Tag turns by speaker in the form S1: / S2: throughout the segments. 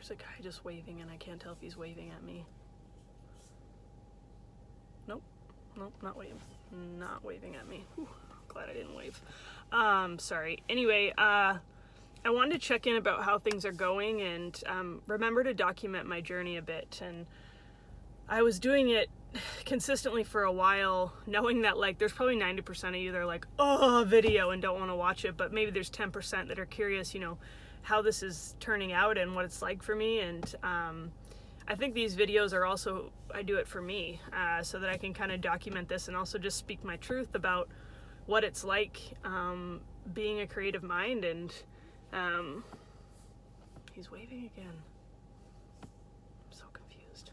S1: There's a guy just waving and I can't tell if he's waving at me. Nope, not waving at me. Whew, glad I didn't wave. Sorry. Anyway, I wanted to check in about how things are going and remember to document my journey a bit. And I was doing it consistently for a while, knowing that like there's probably 90% of you that are like, oh, video, and don't want to watch it, but maybe there's 10% that are curious, you know, how this is turning out and what it's like for me. And I think these videos are also, I do it for me, so that I can kind of document this and also just speak my truth about what it's like being a creative mind. And he's waving again. I'm so confused.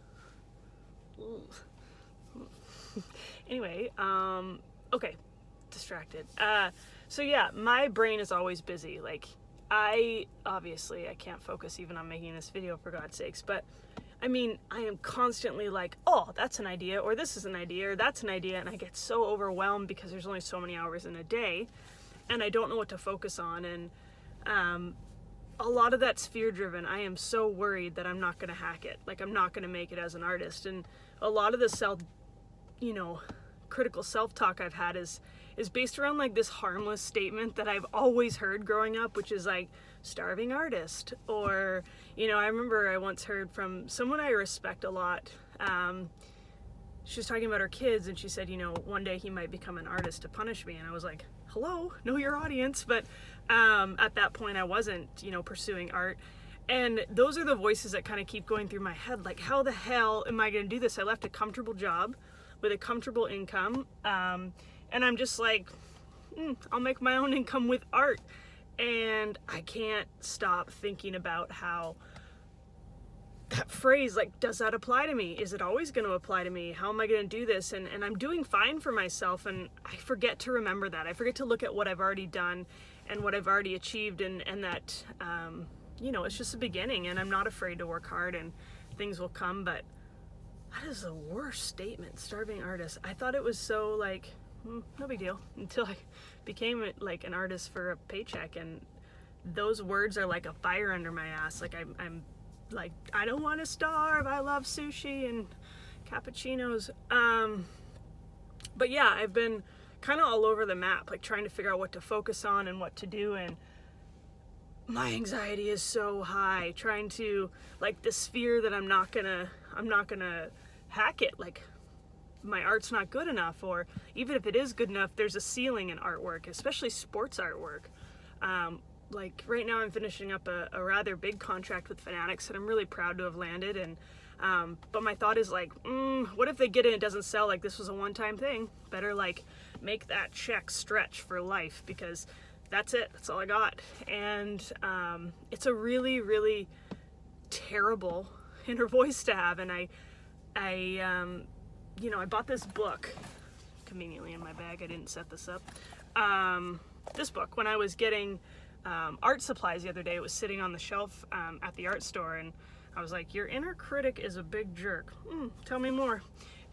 S1: Anyway, okay, distracted. So yeah, my brain is always busy. Like, I can't focus even on making this video, for God's sakes, but I mean, I am constantly like, oh, that's an idea, or this is an idea, or that's an idea, and I get so overwhelmed because there's only so many hours in a day, and I don't know what to focus on, and a lot of that's fear-driven. I am so worried that I'm not going to hack it, like I'm not going to make it as an artist, and a lot of the critical self-talk I've had is based around like this harmless statement that I've always heard growing up, which is like, starving artist. Or, you know, I remember I once heard from someone I respect a lot. She was talking about her kids and she said, you know, one day he might become an artist to punish me. And I was like, hello, know your audience. But at that point I wasn't, you know, pursuing art. And those are the voices that kind of keep going through my head. Like, how the hell am I going to do this? I left a comfortable job with a comfortable income. And I'm just like, I'll make my own income with art. And I can't stop thinking about how that phrase, like, does that apply to me? Is it always going to apply to me? How am I going to do this? And I'm doing fine for myself. And I forget to remember that. I forget to look at what I've already done and what I've already achieved. And that, you know, it's just the beginning. And I'm not afraid to work hard and things will come. But that is the worst statement, starving artist. I thought it was so, like, no big deal, until I became like an artist for a paycheck, and those words are like a fire under my ass. Like I'm like, I don't want to starve. I love sushi and cappuccinos. But yeah, I've been kind of all over the map, like trying to figure out what to focus on and what to do. And my anxiety is so high, trying to, like, this fear that I'm not gonna hack it. Like, my art's not good enough, or even if it is good enough, there's a ceiling in artwork, especially sports artwork. Like right now I'm finishing up a rather big contract with Fanatics that I'm really proud to have landed, and but my thought is like, what if they get it and it doesn't sell? Like, this was a one-time thing. Better like make that check stretch for life, because that's it, that's all I got. And it's a really, really terrible inner voice to have. And I you know, I bought this book, conveniently in my bag, I didn't set this up. This book, when I was getting art supplies the other day, it was sitting on the shelf at the art store, and I was like, your inner critic is a big jerk. Tell me more.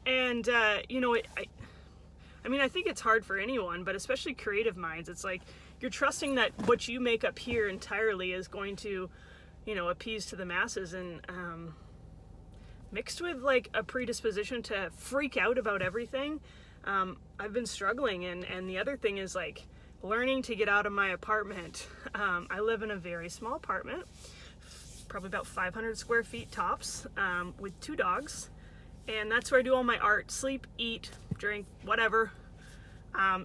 S1: And, you know, I mean, I think it's hard for anyone, but especially creative minds. It's like, you're trusting that what you make up here entirely is going to, you know, appease to the masses, and mixed with like a predisposition to freak out about everything. I've been struggling, and the other thing is like learning to get out of my apartment. I live in a very small apartment, probably about 500 square feet tops, with 2 dogs, and that's where I do all my art, sleep, eat, drink, whatever.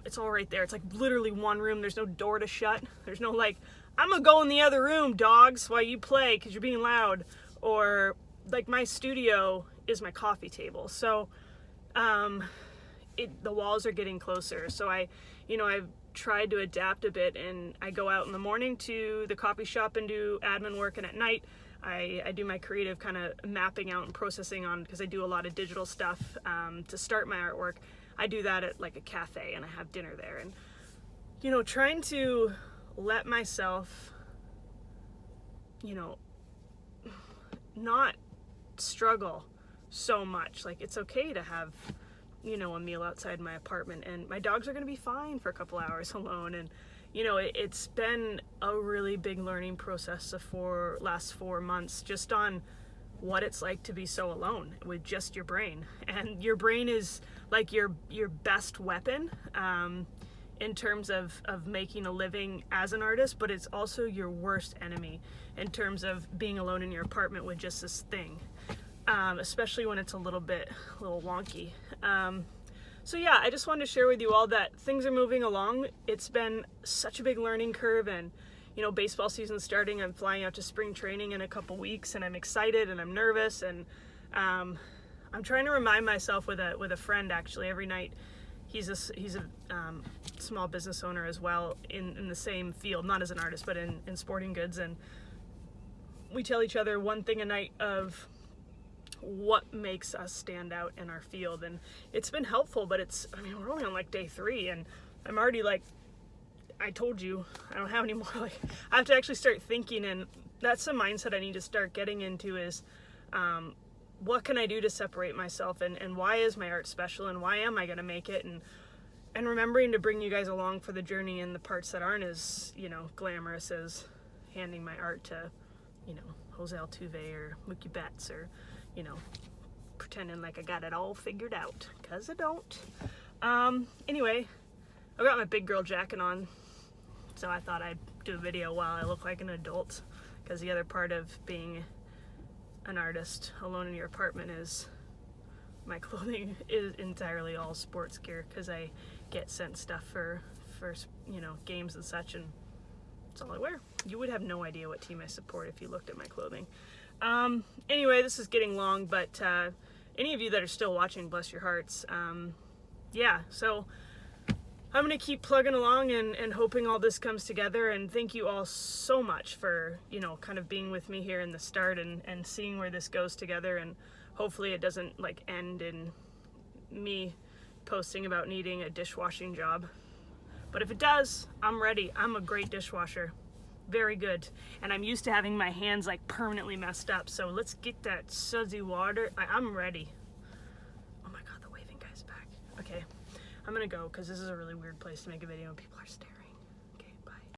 S1: It's all right there. It's like literally one room. There's no door to shut. There's no like, I'm gonna go in the other room, dogs, while you play because you're being loud. Or like, my studio is my coffee table. So the walls are getting closer. So I've tried to adapt a bit, and I go out in the morning to the coffee shop and do admin work, and at night I do my creative kind of mapping out and processing on, because I do a lot of digital stuff to start my artwork. I do that at like a cafe, and I have dinner there. And, you know, trying to let myself, you know, not struggle so much. Like, it's okay to have, you know, a meal outside my apartment, and my dogs are going to be fine for a couple hours alone. And, you know, it's been a really big learning process the last 4 months, just on what it's like to be so alone with just your brain. And your brain is like your best weapon in terms of making a living as an artist, but it's also your worst enemy in terms of being alone in your apartment with just this thing, especially when it's a little wonky. So yeah, I just wanted to share with you all that things are moving along. It's been such a big learning curve, and you know, baseball season's starting. I'm flying out to spring training in a couple weeks, and I'm excited and I'm nervous, and I'm trying to remind myself with a friend actually every night. He's a small business owner as well in the same field, not as an artist, but in sporting goods, and we tell each other one thing a night of what makes us stand out in our field. And it's been helpful, but we're only on like day 3, and I'm already like, I told you, I don't have any more. Like, I have to actually start thinking, and that's the mindset I need to start getting into is, what can I do to separate myself, and why is my art special, and why am I going to make it, and remembering to bring you guys along for the journey in the parts that aren't as, you know, glamorous as handing my art to, you know, Jose Altuve or Mookie Betts, or, you know, pretending like I got it all figured out, because I don't. Anyway, I got my big girl jacket on, so I thought I'd do a video while I look like an adult, because the other part of being an artist alone in your apartment is my clothing is entirely all sports gear, because I get sent stuff for you know, games and such, and that's all I wear. You would have no idea what team I support if you looked at my clothing. Anyway, this is getting long, but any of you that are still watching, bless your hearts. Yeah, so I'm going to keep plugging along and hoping all this comes together, and thank you all so much for, you know, kind of being with me here in the start and seeing where this goes together, and hopefully it doesn't like end in me posting about needing a dishwashing job. But if it does, I'm ready. I'm a great dishwasher. Very good. And I'm used to having my hands like permanently messed up, so let's get that sudsy water. I'm ready. Oh my god, the waving guy's back. Okay. I'm gonna go, because this is a really weird place to make a video and people are staring.